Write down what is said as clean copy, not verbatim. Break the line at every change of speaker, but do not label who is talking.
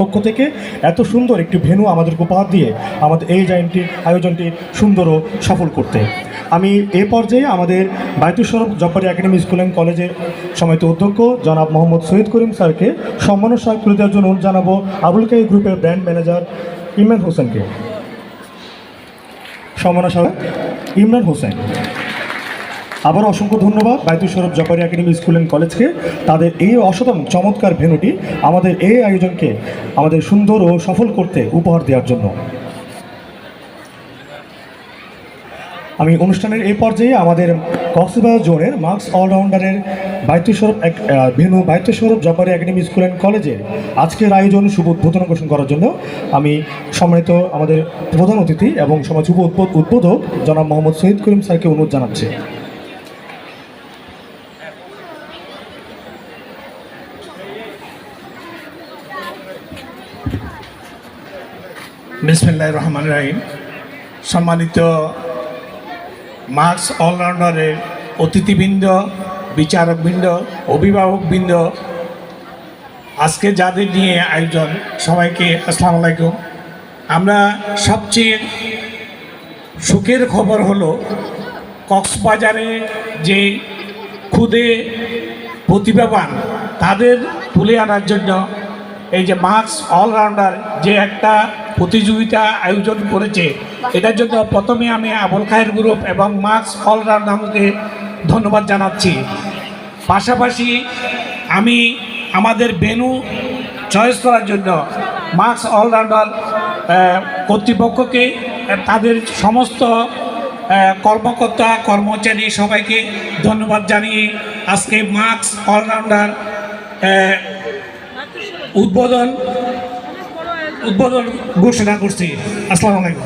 পক্ষ থেকে এত সুন্দর একটি ভেন্যু আমাদেরকে উপহার দিয়ে আমাদের এই আয়োজনটি সুন্দর ও সফল করতে আমি এ পর্যায়ে আমাদের Baitul Sharaf Jabbari academy school and কলেজের সম্মানিত অধ্যক্ষ জনাব মোহাম্মদ সৈয়দ করিম স্যারকে সম্মানের সহায়ক করে দেওয়ার জন্য অনুরোধ জানাবো আবুল কাই গ্রুপের ব্র্যান্ড ম্যানেজার ইমরান হোসেনকে। সম্মানের সহায়ক ইমরান হোসেন। আবার অসংখ্য ধন্যবাদ Baitul Sharaf Jabbari academy school and কলেজকে তাদের এই অসাধারণ চমৎকার ভেন্যুটি আমাদের এই আয়োজনকে আমাদের সুন্দর ও সফল করতে উপহার দেওয়ার জন্য। আমি অনুষ্ঠানের এই পর্যায়ে আমাদের কক্সবাজার জোনের মার্কস অলরাউন্ডারের Baitul Sharaf venue Baitul Sharaf Jabbari academy school and কলেজের আজকের আয়োজন শুভ উদ্বোধন ঘোষণা করার জন্য আমি সম্মানিত আমাদের প্রধান অতিথি এবং সমাজ শুভ উদ্বোধক জনাব মোহাম্মদ সৈয়দ করিম স্যারকে অনুরোধ জানাচ্ছি।
বিসমিল্লাহির রহমানির রহিম। সম্মানিত মার্কস অলরাউন্ডারের অতিথিবৃন্দ, বিচারকবৃন্দ, অভিভাবকবৃন্দ, আজকে যাদের নিয়ে আয়োজন সবাইকে আসসালামু আলাইকুম। আমরা সবচেয়ে সুখের খবর হলো কক্সবাজারে যে ক্ষুদে প্রতিভাবান তাদের তুলে আনার জন্য এই যে মার্কস অলরাউন্ডার যে একটা প্রতিযোগিতা আয়োজন করেছে, এটার জন্য প্রথমে আমি আবুল খায়ের গ্রুপ এবং মার্কস অলরাউন্ডারকে ধন্যবাদ জানাচ্ছি। পাশাপাশি আমি আমাদের ভেন্যু চয়েস করার জন্য মার্কস অলরাউন্ডার কর্তৃপক্ষকে, তাদের সমস্ত কর্মকর্তা কর্মচারী সবাইকে ধন্যবাদ জানিয়ে আজকে মার্কস অলরাউন্ডার উদ্বোধন ঘোষণা করছি। আসসালামু আলাইকুম।